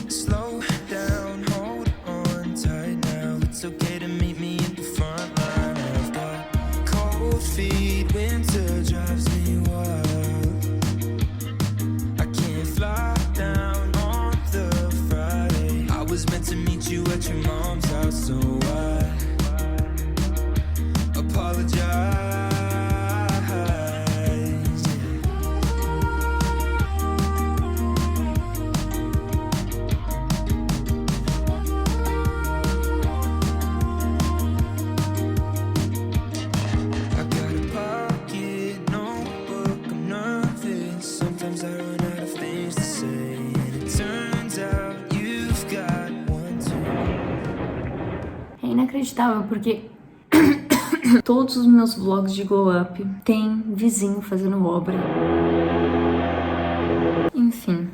Slow down, hold on tight now. It's okay to meet me at the front line. I've got cold feet, winter drives me wild. I can't fly down on the Friday. I was meant to meet you at your mom's house, so I apologize. I got a pocket notebook, I'm nervous. Sometimes I run out of things to say, and it turns out you've got one too. É inacreditável porque todos os meus vlogs de glow up tem vizinho fazendo obra. Enfim.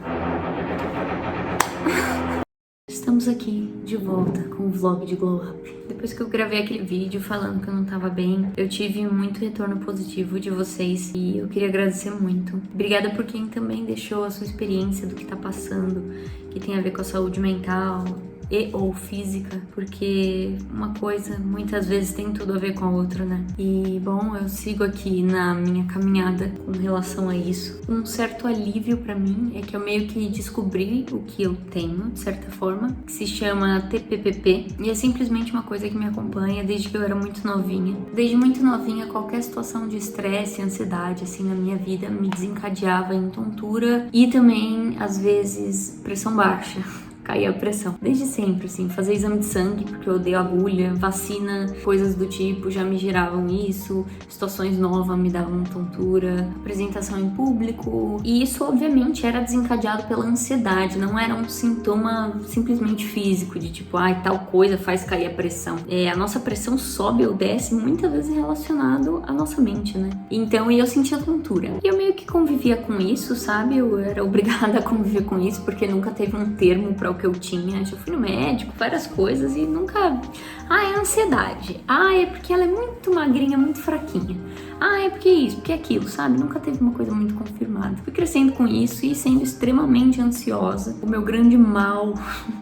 Estamos aqui de volta com o vlog de glow up. Depois que eu gravei aquele vídeo falando que eu não tava bem, eu tive muito retorno positivo de vocês e eu queria agradecer muito. Obrigada por quem também deixou a sua experiência do que tá passando, que tem a ver com a saúde mental e ou física, porque uma coisa muitas vezes tem tudo a ver com a outra, né? E bom, eu sigo aqui na minha caminhada com relação a isso. Um certo alívio pra mim é que eu meio que descobri o que eu tenho, de certa forma, que se chama TPPP, e é simplesmente uma coisa que me acompanha desde que eu era muito novinha. Desde muito novinha, qualquer situação de estresse, ansiedade, assim, na minha vida me desencadeava em tontura e também, às vezes, pressão baixa. Cair a pressão. Desde sempre, assim, fazer exame de sangue, porque eu odeio agulha, vacina, coisas do tipo, já me geravam isso, situações novas me davam tontura, apresentação em público, e isso, obviamente, era desencadeado pela ansiedade, não era um sintoma simplesmente físico, de tipo, ai, tal coisa faz cair a pressão. A nossa pressão sobe ou desce, muitas vezes relacionado à nossa mente, né? Então, eu sentia tontura. E eu meio que convivia com isso, sabe? Eu era obrigada a conviver com isso, porque nunca teve um termo pra o que eu tinha. Já fui no médico, várias coisas e nunca... é ansiedade. É porque ela é muito magrinha, muito fraquinha. É porque isso, porque aquilo, sabe? Nunca teve uma coisa muito confirmada. Fui crescendo com isso e sendo extremamente ansiosa. O meu grande mal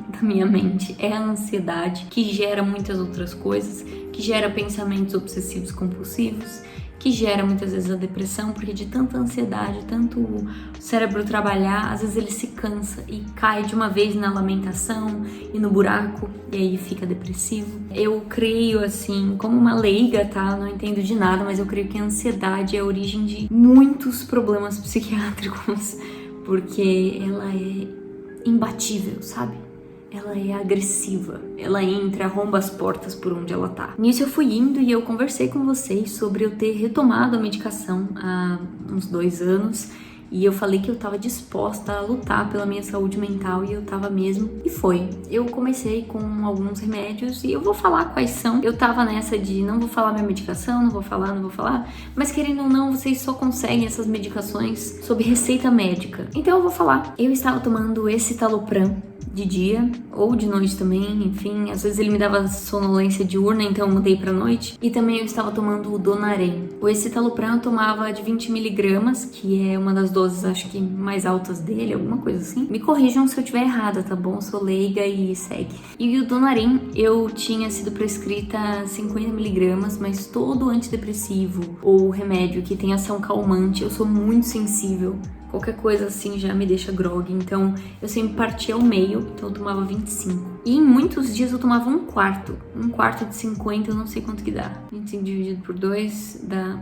da minha mente é a ansiedade, que gera muitas outras coisas, que gera pensamentos obsessivos compulsivos, que gera muitas vezes a depressão, porque de tanta ansiedade, tanto o cérebro trabalhar, às vezes ele se cansa e cai de uma vez na lamentação e no buraco, e aí fica depressivo. Eu creio, assim, como uma leiga, tá? Não entendo de nada, mas eu creio que a ansiedade é a origem de muitos problemas psiquiátricos, porque ela é imbatível, sabe? Ela é agressiva, ela entra, arromba as portas por onde ela tá. Nisso eu fui indo e eu conversei com vocês sobre eu ter retomado a medicação há uns 2 anos e eu falei que eu tava disposta a lutar pela minha saúde mental e eu tava mesmo, e foi. Eu comecei com alguns remédios e eu vou falar quais são. Eu tava nessa de não vou falar minha medicação, não vou falar, mas querendo ou não, vocês só conseguem essas medicações sob receita médica. Então eu vou falar. Eu estava tomando escitalopram de dia ou de noite também, enfim, às vezes ele me dava sonolência diurna, então eu mudei pra noite. E também eu estava tomando o Donarém. O escitalopram eu tomava de 20 mg, que é uma das doses, acho que mais altas dele, alguma coisa assim. Me corrijam se eu estiver errada, tá bom? Sou leiga e segue. E o Donarém eu tinha sido prescrita 50 mg, mas todo antidepressivo ou remédio que tem ação calmante, eu sou muito sensível. Qualquer coisa assim já me deixa grog, então eu sempre partia ao meio, então eu tomava 25. E em muitos dias eu tomava um quarto de 50, eu não sei quanto que dá. 25 dividido por 2 dá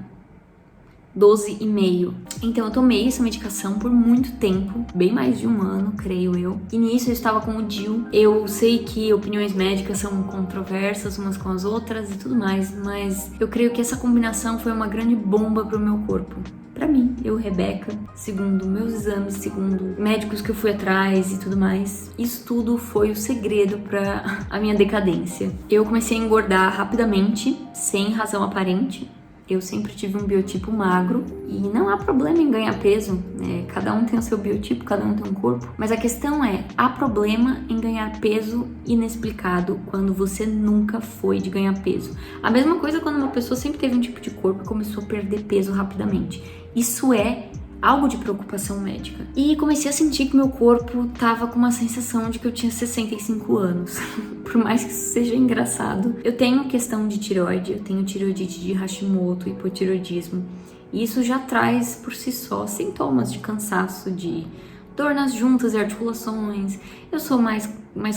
12,5. Então eu tomei essa medicação por muito tempo, bem mais de 1 ano, creio eu. E nisso eu estava com o DIU. Eu sei que opiniões médicas são controversas umas com as outras e tudo mais, mas eu creio que essa combinação foi uma grande bomba pro meu corpo. Pra mim, eu, Rebeca, segundo meus exames, segundo médicos que eu fui atrás e tudo mais, isso tudo foi o segredo pra a minha decadência. Eu comecei a engordar rapidamente, sem razão aparente. Eu sempre tive um biotipo magro e não há problema em ganhar peso, né? Cada um tem o seu biotipo, cada um tem um corpo. Mas a questão é, há problema em ganhar peso inexplicado quando você nunca foi de ganhar peso. A mesma coisa quando uma pessoa sempre teve um tipo de corpo e começou a perder peso rapidamente. Isso é algo de preocupação médica. E comecei a sentir que meu corpo tava com uma sensação de que eu tinha 65 anos. Por mais que isso seja engraçado. Eu tenho questão de tireoide, eu tenho tireoidite de Hashimoto, hipotireoidismo. E isso já traz por si só sintomas de cansaço, de dor nas juntas e articulações. Eu sou mais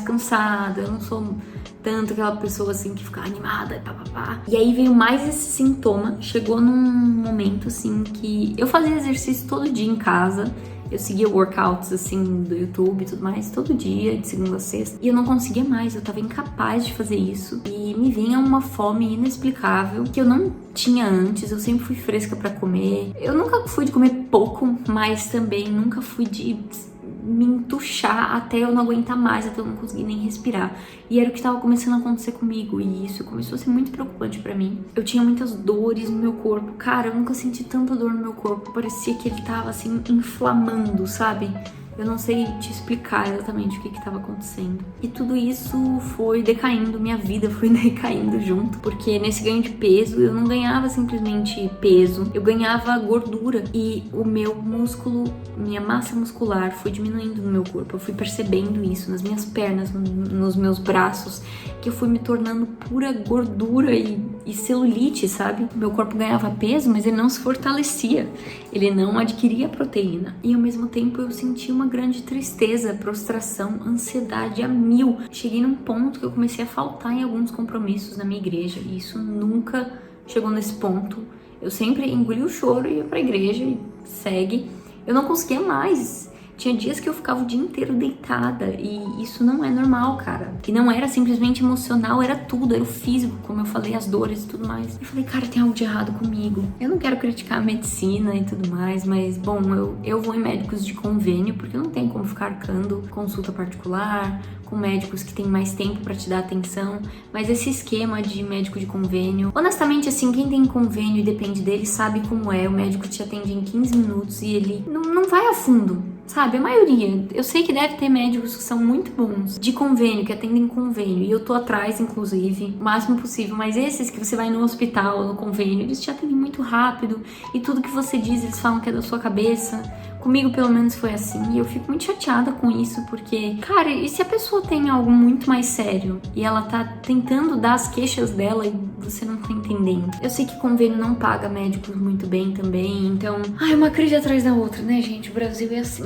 cansada, eu não sou tanto aquela pessoa assim que fica animada e papapá. E aí veio mais esse sintoma. Chegou num momento assim que eu fazia exercício todo dia em casa. Eu seguia workouts assim do YouTube e tudo mais, todo dia, de segunda a sexta. E eu não conseguia mais, eu tava incapaz de fazer isso. E me vinha uma fome inexplicável que eu não tinha antes. Eu sempre fui fresca pra comer. Eu nunca fui de comer pouco, mas também nunca fui de me entuchar até eu não aguentar mais, até eu não conseguir nem respirar. E era o que estava começando a acontecer comigo, e isso começou a ser muito preocupante pra mim. Eu tinha muitas dores no meu corpo. Cara, eu nunca senti tanta dor no meu corpo. Parecia que ele tava assim inflamando, sabe? Eu não sei te explicar exatamente o que estava acontecendo. E tudo isso foi decaindo, minha vida foi decaindo junto. Porque nesse ganho de peso, eu não ganhava simplesmente peso, eu ganhava gordura. E o meu músculo, minha massa muscular foi diminuindo no meu corpo. Eu fui percebendo isso nas minhas pernas, nos meus braços, que eu fui me tornando pura gordura e celulite, sabe? Meu corpo ganhava peso, mas ele não se fortalecia. Ele não adquiria proteína. E ao mesmo tempo eu senti uma grande tristeza, prostração, ansiedade a mil. Cheguei num ponto que eu comecei a faltar em alguns compromissos na minha igreja. E isso nunca chegou nesse ponto. Eu sempre engoli o choro e ia pra igreja e segue. Eu não conseguia mais. Tinha dias que eu ficava o dia inteiro deitada e isso não é normal, cara. E não era simplesmente emocional, era tudo, era o físico, como eu falei, as dores e tudo mais. Eu falei, cara, tem algo de errado comigo. Eu não quero criticar a medicina e tudo mais, mas, bom, eu vou em médicos de convênio, porque eu não tenho como ficar arcando consulta particular, com médicos que têm mais tempo pra te dar atenção, mas esse esquema de médico de convênio, honestamente, assim, quem tem convênio e depende dele sabe como é, o médico te atende em 15 minutos e ele não vai a fundo, sabe? A maioria, eu sei que deve ter médicos que são muito bons, de convênio, que atendem convênio, e eu tô atrás, inclusive, o máximo possível, mas esses que você vai no hospital, no convênio, eles te atendem muito rápido, e tudo que você diz, eles falam que é da sua cabeça. Comigo, pelo menos, foi assim, e eu fico muito chateada com isso, porque, cara, e se a pessoa tem algo muito mais sério, e ela tá tentando dar as queixas dela e você não tá entendendo? Eu sei que convênio não paga médicos muito bem também, então... Ai, uma crise atrás da outra, né, gente? O Brasil é assim.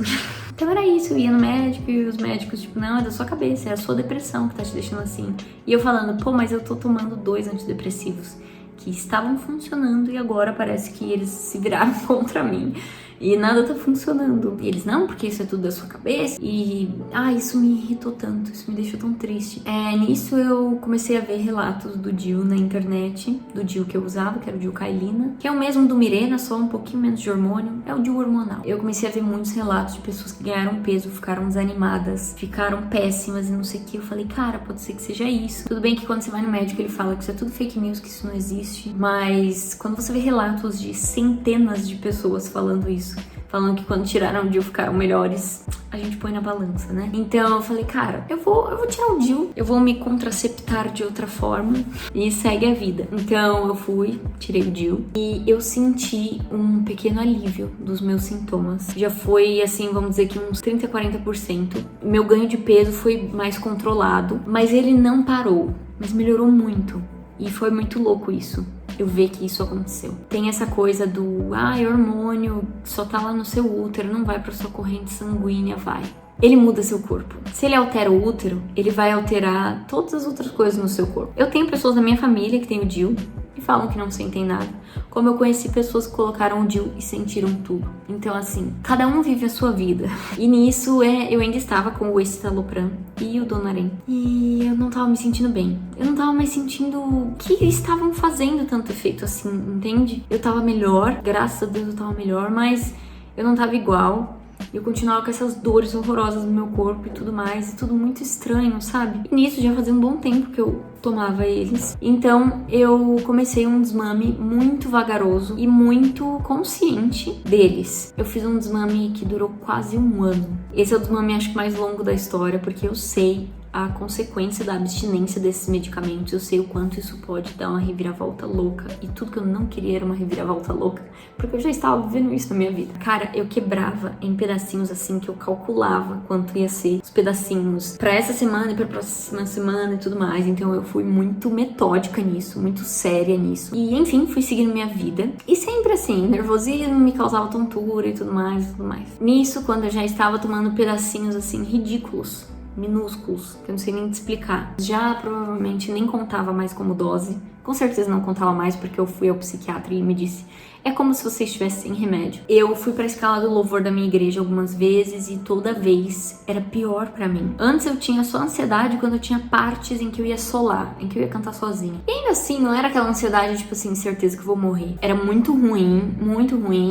Então era isso, eu ia no médico e os médicos, tipo, não, é da sua cabeça, é a sua depressão que tá te deixando assim. E eu falando, pô, mas eu tô tomando 2 antidepressivos que estavam funcionando e agora parece que eles se viraram contra mim. E nada tá funcionando. E eles, não, porque isso é tudo da sua cabeça. E, isso me irritou tanto, isso me deixou tão triste. Nisso eu comecei a ver relatos do DIU na internet, do DIU que eu usava, que era o DIU Kailina, que é o mesmo do Mirena, só um pouquinho menos de hormônio, é o DIU hormonal. Eu comecei a ver muitos relatos de pessoas que ganharam peso, ficaram desanimadas, ficaram péssimas e não sei o que. Eu falei, cara, pode ser que seja isso. Tudo bem que quando você vai no médico ele fala que isso é tudo fake news, que isso não existe, mas quando você vê relatos de centenas de pessoas falando isso, falando que quando tiraram o DIU ficaram melhores, a gente põe na balança, né? Então eu falei, cara, eu vou tirar o DIU, eu vou me contraceptar de outra forma e segue a vida. Então eu fui, tirei o DIU e eu senti um pequeno alívio dos meus sintomas. Já foi, assim, vamos dizer que uns 30, 40%. Meu ganho de peso foi mais controlado, mas ele não parou, mas melhorou muito. E foi muito louco isso. Eu ver que isso aconteceu. Tem essa coisa do, hormônio só tá lá no seu útero, não vai pra sua corrente sanguínea, vai. Ele muda seu corpo. Se ele altera o útero, ele vai alterar todas as outras coisas no seu corpo. Eu tenho pessoas da minha família que tem o DIU e falam que não sentem nada. Como eu conheci pessoas que colocaram o DIU e sentiram tudo. Então, assim, cada um vive a sua vida. E nisso, eu ainda estava com o escitalopram e o Donarém. E eu não tava me sentindo bem. Eu não tava mais sentindo o que estavam fazendo tanto efeito assim, entende? Eu tava melhor, graças a Deus eu tava melhor, mas eu não tava igual. Eu continuava com essas dores horrorosas no meu corpo e tudo mais, e tudo muito estranho, sabe? E nisso já fazia um bom tempo que eu tomava eles. Então eu comecei um desmame muito vagaroso e muito consciente deles. Eu fiz um desmame que durou quase um ano. Esse é o desmame, acho que mais longo da história, porque eu sei a consequência da abstinência desses medicamentos. Eu sei o quanto isso pode dar uma reviravolta louca. E tudo que eu não queria era uma reviravolta louca, porque eu já estava vivendo isso na minha vida. Cara, eu quebrava em pedacinhos assim, que eu calculava quanto ia ser os pedacinhos pra essa semana e pra próxima semana e tudo mais. Então eu fui muito metódica nisso, muito séria nisso. E enfim, fui seguindo minha vida. E sempre assim, nervosismo me causava tontura e tudo mais, e tudo mais. Nisso, quando eu já estava tomando pedacinhos assim, ridículos, minúsculos, que eu não sei nem te explicar. Já provavelmente nem contava mais como dose. Com certeza não contava mais, porque eu fui ao psiquiatra e ele me disse: é como se você estivesse sem remédio. Eu fui pra escala do louvor da minha igreja algumas vezes e toda vez era pior pra mim. Antes eu tinha só ansiedade quando eu tinha partes em que eu ia solar, em que eu ia cantar sozinha. E ainda assim, não era aquela ansiedade, tipo assim, certeza que eu vou morrer. Era muito ruim,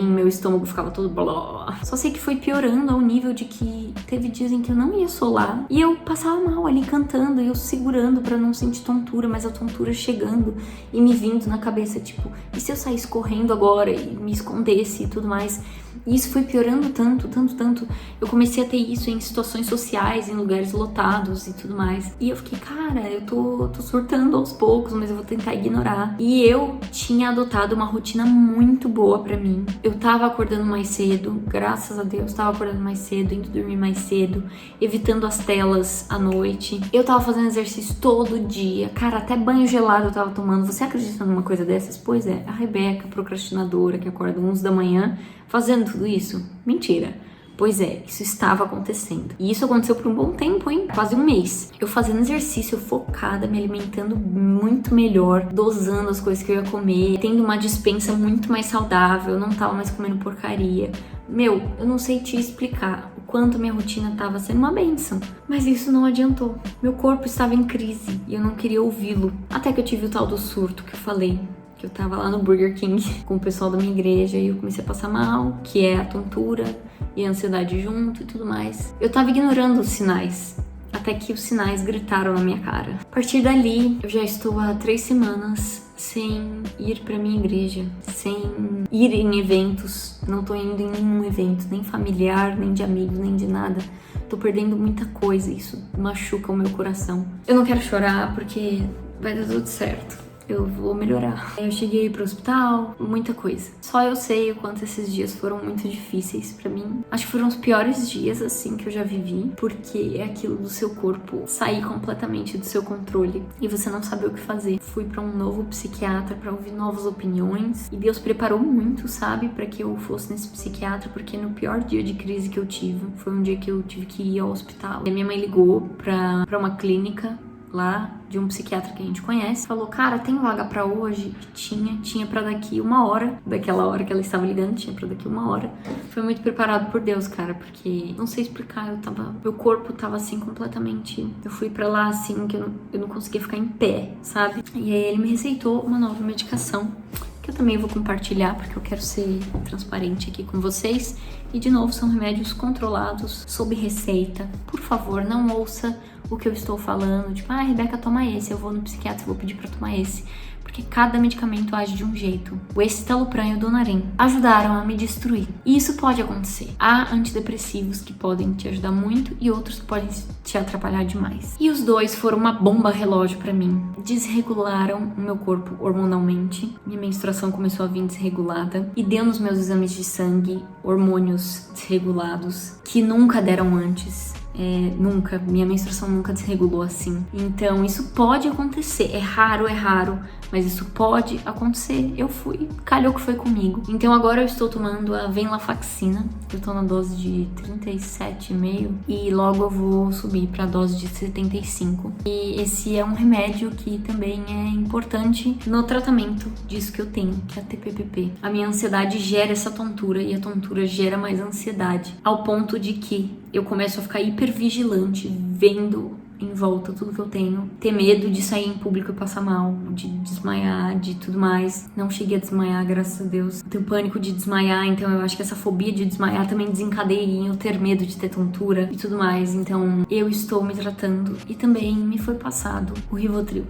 meu estômago ficava todo blá. Só sei que foi piorando ao nível de que teve dias em que eu não ia solar e eu passava mal ali cantando e eu segurando pra não sentir tontura, mas a tontura chegando e me vindo na cabeça, tipo, e se eu saísse correndo agora e me escondesse e tudo mais? E isso foi piorando tanto. Eu comecei a ter isso em situações sociais, em lugares lotados e tudo mais. E eu fiquei, cara, eu tô surtando aos poucos, mas eu vou tentar ignorar. E eu tinha adotado uma rotina muito boa pra mim. Eu tava acordando mais cedo, graças a Deus, tava acordando mais cedo, indo dormir mais cedo, evitando as telas à noite. Eu tava fazendo exercício todo dia. Cara, até banho gelado eu tava tomando. Você acredita numa coisa dessas? Pois é, a Rebeca, procrastinadora, que acorda 11 da manhã, fazendo tudo isso? Mentira. Pois é, isso estava acontecendo. E isso aconteceu por um bom tempo, hein? Quase um mês. Eu fazendo exercício, focada, me alimentando muito melhor, dosando as coisas que eu ia comer, tendo uma despensa muito mais saudável, não tava mais comendo porcaria. Meu, eu não sei te explicar o quanto minha rotina tava sendo uma bênção. Mas isso não adiantou. Meu corpo estava em crise e eu não queria ouvi-lo. Até que eu tive o tal do surto que eu falei. Que eu tava lá no Burger King com o pessoal da minha igreja e eu comecei a passar mal, que é a tontura e a ansiedade junto e tudo mais. Eu tava ignorando os sinais, até que os sinais gritaram na minha cara. A partir dali, eu já estou há 3 semanas sem ir pra minha igreja, sem ir em eventos. Não tô indo em nenhum evento, nem familiar, nem de amigos, nem de nada. Tô perdendo muita coisa, isso machuca o meu coração. Eu não quero chorar porque vai dar tudo certo. Eu vou melhorar. Eu cheguei pro hospital, muita coisa. Só eu sei o quanto esses dias foram muito difíceis pra mim. Acho que foram os piores dias, assim, que eu já vivi. Porque é aquilo do seu corpo sair completamente do seu controle e você não saber o que fazer. Fui pra um novo psiquiatra pra ouvir novas opiniões. E Deus preparou muito, sabe? Pra que eu fosse nesse psiquiatra. Porque no pior dia de crise que eu tive, foi um dia que eu tive que ir ao hospital. E a minha mãe ligou pra uma clínica lá de um psiquiatra que a gente conhece, falou: cara, tem vaga pra hoje? Tinha pra daqui 1 hora, daquela hora que ela estava ligando, tinha pra daqui 1 hora. Foi muito preparado por Deus, cara, porque não sei explicar, meu corpo tava assim completamente, eu fui pra lá assim, que eu não conseguia ficar em pé, sabe? E aí ele me receitou uma nova medicação, que eu também vou compartilhar, porque eu quero ser transparente aqui com vocês. E de novo, são remédios controlados, sob receita. Por favor, não ouça o que eu estou falando, tipo, Rebeca, toma esse, eu vou no psiquiatra, vou pedir pra tomar esse. Porque cada medicamento age de um jeito. O escitalopram e o Donarém ajudaram a me destruir. E isso pode acontecer. Há antidepressivos que podem te ajudar muito e outros que podem te atrapalhar demais. E os dois foram uma bomba relógio pra mim. Desregularam o meu corpo hormonalmente. Minha menstruação começou a vir desregulada. E deu nos meus exames de sangue hormônios desregulados que nunca deram antes. Nunca, minha menstruação nunca desregulou assim. Então isso pode acontecer, é raro, mas isso pode acontecer. Eu fui, calhou que foi comigo. Então agora eu estou tomando a venlafaxina, eu tô na dose de 37,5 e logo eu vou subir pra dose de 75. E esse é um remédio que também é importante no tratamento disso que eu tenho, que é a TPPP. A minha ansiedade gera essa tontura e a tontura gera mais ansiedade, ao ponto de que eu começo a ficar hipervigilante, vendo em volta, tudo que eu tenho. Ter medo de sair em público e passar mal, de desmaiar, de tudo mais. Não cheguei a desmaiar, graças a Deus. Eu tenho pânico de desmaiar, então eu acho que essa fobia de desmaiar também desencadeia em eu ter medo de ter tontura e tudo mais. Então eu estou me tratando e também me foi passado o Rivotril.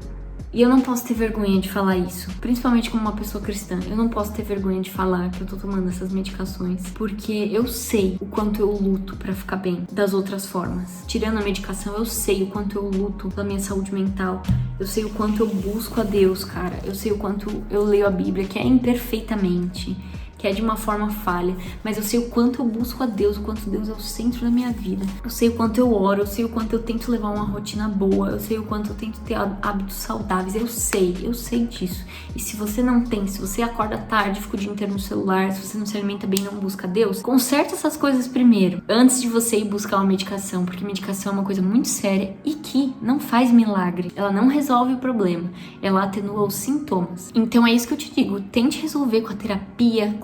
E eu não posso ter vergonha de falar isso, principalmente como uma pessoa cristã. Eu não posso ter vergonha de falar que eu tô tomando essas medicações, porque eu sei o quanto eu luto pra ficar bem das outras formas. Tirando a medicação, eu sei o quanto eu luto pela minha saúde mental. Eu sei o quanto eu busco a Deus, cara. Eu sei o quanto eu leio a Bíblia, que é imperfeitamente, que é de uma forma falha, mas eu sei o quanto eu busco a Deus, o quanto Deus é o centro da minha vida. Eu sei o quanto eu oro, eu sei o quanto eu tento levar uma rotina boa, eu sei o quanto eu tento ter hábitos saudáveis, eu sei disso. E se você não tem, se você acorda tarde, fica o dia inteiro no celular, se você não se alimenta bem, não busca Deus, conserta essas coisas primeiro, antes de você ir buscar uma medicação, porque medicação é uma coisa muito séria e que não faz milagre. Ela não resolve o problema, ela atenua os sintomas. Então é isso que eu te digo, tente resolver com a terapia,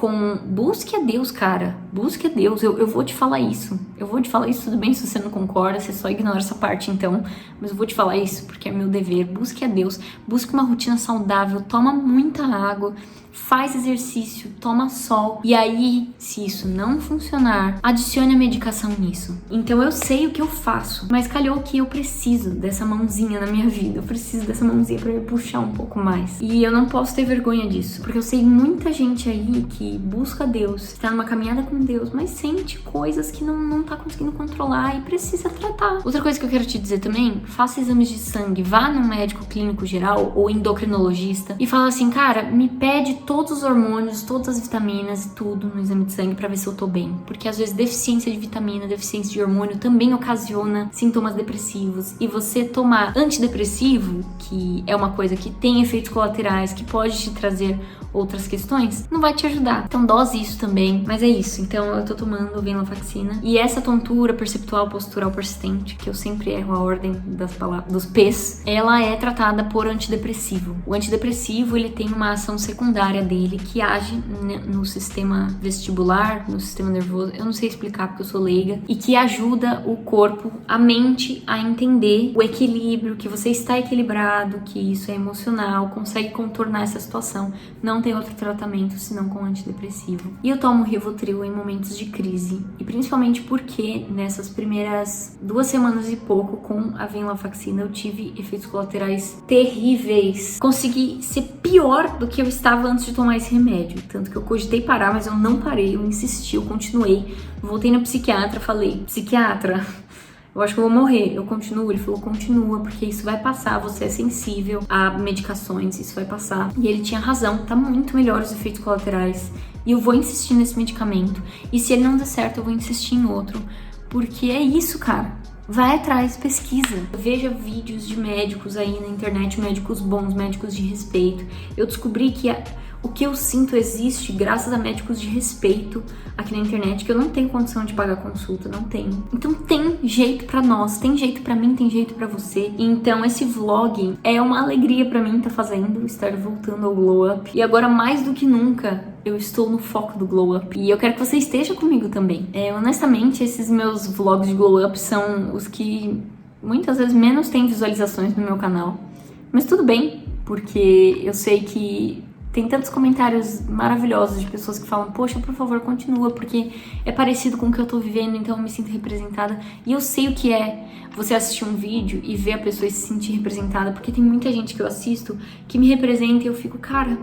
busque a Deus, cara. Busque a Deus. Eu vou te falar isso. Eu vou te falar isso, tudo bem se você não concorda, você só ignora essa parte então. Mas eu vou te falar isso porque é meu dever. Busque a Deus. Busque uma rotina saudável. Toma muita água. Faz exercício, toma sol. E aí, se isso não funcionar, adicione a medicação nisso. Então eu sei o que eu faço, mas calhou que eu preciso dessa mãozinha na minha vida. Eu preciso dessa mãozinha pra me puxar um pouco mais. E eu não posso ter vergonha disso, porque eu sei muita gente aí que busca Deus, está numa caminhada com Deus, mas sente coisas que não tá conseguindo controlar e precisa tratar. Outra coisa que eu quero te dizer também, faça exames de sangue, vá num médico clínico geral ou endocrinologista e fala assim, cara, me pede todos os hormônios, todas as vitaminas e tudo no exame de sangue pra ver se eu tô bem. Porque às vezes deficiência de vitamina, deficiência de hormônio também ocasiona sintomas depressivos. E você tomar antidepressivo, que é uma coisa que tem efeitos colaterais, que pode te trazer outras questões, não vai te ajudar. Então dose isso também, mas é isso. Então eu tô tomando venlafaxina. E essa tontura perceptual postural persistente, que eu sempre erro a ordem das palavras, dos P's, ela é tratada por antidepressivo. O antidepressivo, ele tem uma ação secundária dele que age no sistema vestibular, no sistema nervoso, eu não sei explicar porque eu sou leiga, e que ajuda o corpo, a mente a entender o equilíbrio, que você está equilibrado, que isso é emocional, consegue contornar essa situação. Não tem outro tratamento senão com antidepressivo. E eu tomo Rivotril em momentos de crise, e principalmente porque nessas primeiras 2 semanas e pouco com a venlafaxina eu tive efeitos colaterais terríveis. Consegui ser pior do que eu estava antes de tomar esse remédio, tanto que eu cogitei parar, mas eu não parei, eu insisti, eu continuei. Voltei no psiquiatra, falei, psiquiatra, eu acho que eu vou morrer, eu continuo? Ele falou, continua, porque isso vai passar, você é sensível a medicações, isso vai passar. E ele tinha razão, tá muito melhor os efeitos colaterais. E eu vou insistir nesse medicamento. E se ele não der certo, eu vou insistir em outro. Porque é isso, cara. Vai atrás, pesquisa. Veja vídeos de médicos aí na internet, médicos bons, médicos de respeito. Eu descobri que o que eu sinto existe graças a médicos de respeito aqui na internet, que eu não tenho condição de pagar consulta, não tenho. Então tem jeito pra nós, tem jeito pra mim, tem jeito pra você. Então esse vlog é uma alegria pra mim tá fazendo, estar voltando ao Glow Up. E agora mais do que nunca, eu estou no foco do Glow Up. E eu quero que você esteja comigo também. Honestamente, esses meus vlogs de Glow Up são os que muitas vezes menos têm visualizações no meu canal. Mas tudo bem, porque eu sei que tem tantos comentários maravilhosos de pessoas que falam, poxa, por favor, continua, porque é parecido com o que eu tô vivendo, então eu me sinto representada. E eu sei o que é você assistir um vídeo e ver a pessoa se sentir representada, porque tem muita gente que eu assisto que me representa e eu fico, cara,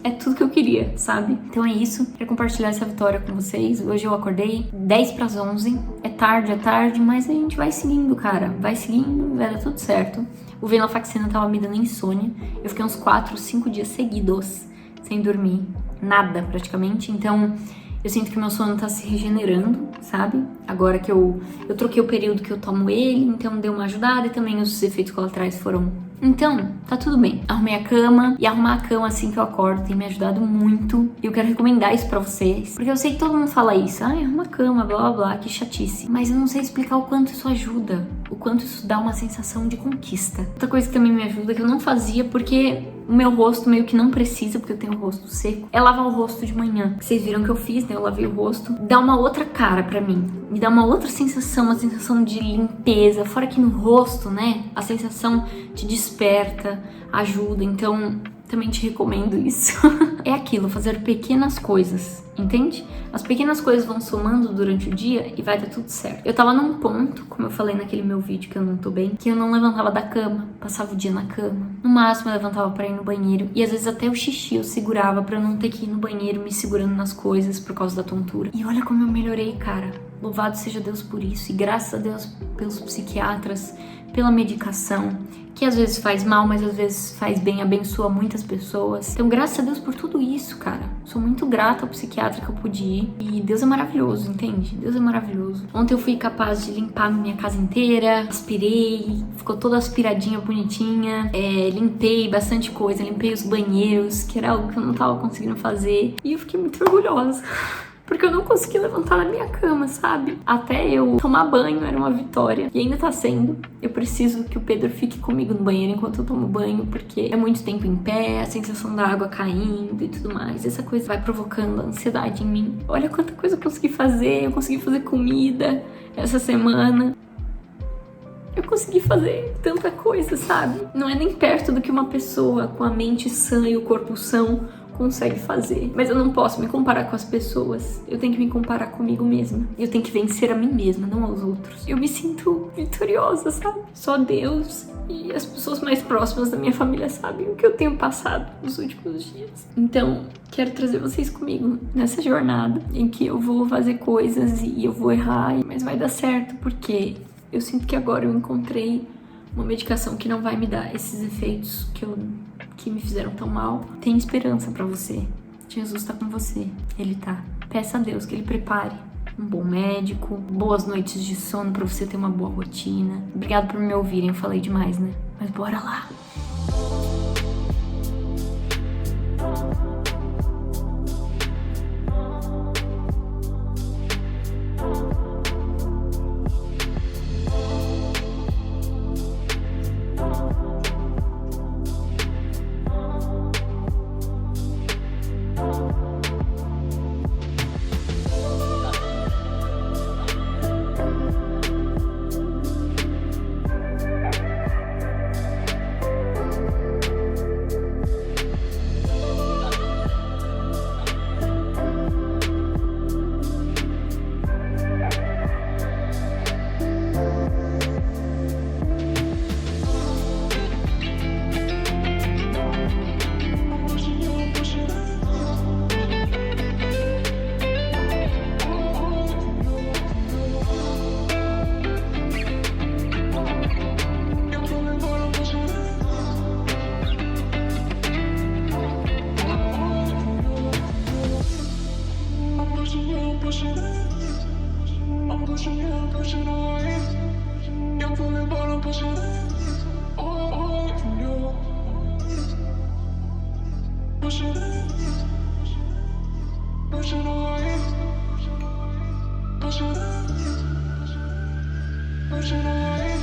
é tudo que eu queria, sabe? Então é isso, quero compartilhar essa vitória com vocês. Hoje eu acordei 10:11, é tarde, mas a gente vai seguindo, cara. Vai seguindo, vai dar tudo certo. O venlafaxina tava me dando insônia. Eu fiquei uns 4, 5 dias seguidos sem dormir, nada praticamente. Então eu sinto que meu sono tá se regenerando, sabe? Agora que eu troquei o período que eu tomo ele, então deu uma ajudada e também os efeitos colaterais foram. Então, tá tudo bem. Arrumei a cama, e arrumar a cama assim que eu acordo tem me ajudado muito. E eu quero recomendar isso pra vocês, porque eu sei que todo mundo fala isso. Ai, arruma a cama, blá blá blá, que chatice. Mas eu não sei explicar o quanto isso ajuda. o quanto isso dá uma sensação de conquista. Outra coisa que também me ajuda, que eu não fazia porque o meu rosto meio que não precisa, porque eu tenho o rosto seco, é lavar o rosto de manhã. Vocês viram que eu fiz, né? Eu lavei o rosto. Dá uma outra cara pra mim. Me dá uma outra sensação, uma sensação de limpeza. Fora que no rosto, né? A sensação te desperta, ajuda. Então, também te recomendo isso. É aquilo, fazer pequenas coisas, entende? As pequenas coisas vão somando durante o dia e vai dar tudo certo. Eu tava num ponto, como eu falei naquele meu vídeo que eu não tô bem, que eu não levantava da cama, passava o dia na cama. No máximo eu levantava pra ir no banheiro e às vezes até o xixi eu segurava pra não ter que ir no banheiro me segurando nas coisas por causa da tontura. E olha como eu melhorei, cara. Louvado seja Deus por isso e graças a Deus pelos psiquiatras, pela medicação, que às vezes faz mal, mas às vezes faz bem, abençoa muitas pessoas. Então, graças a Deus por tudo isso, cara. Sou muito grata ao psiquiatra que eu pude ir. E Deus é maravilhoso, entende? Deus é maravilhoso. Ontem eu fui capaz de limpar minha casa inteira, aspirei, ficou toda aspiradinha, bonitinha. Limpei bastante coisa, limpei os banheiros, que era algo que eu não tava conseguindo fazer. E eu fiquei muito orgulhosa. Porque eu não consegui levantar na minha cama, sabe? Até eu tomar banho era uma vitória. E ainda tá sendo. Eu preciso que o Pedro fique comigo no banheiro enquanto eu tomo banho, porque é muito tempo em pé, a sensação da água caindo e tudo mais. Essa coisa vai provocando ansiedade em mim. Olha quanta coisa eu consegui fazer. Eu consegui fazer comida essa semana. Eu consegui fazer tanta coisa, sabe? Não é nem perto do que uma pessoa com a mente sã e o corpo são consegue fazer. Mas eu não posso me comparar com as pessoas. Eu tenho que me comparar comigo mesma. Eu tenho que vencer a mim mesma, não aos outros. Eu me sinto vitoriosa, sabe? Só Deus e as pessoas mais próximas da minha família sabem o que eu tenho passado nos últimos dias. Então, quero trazer vocês comigo nessa jornada em que eu vou fazer coisas e eu vou errar, mas vai dar certo, porque eu sinto que agora eu encontrei uma medicação que não vai me dar esses efeitos que me fizeram tão mal. Tem esperança pra você. Jesus tá com você. Ele tá. Peça a Deus que Ele prepare um bom médico, boas noites de sono pra você ter uma boa rotina. Obrigado por me ouvirem, eu falei demais, né? Mas bora lá! Push it away.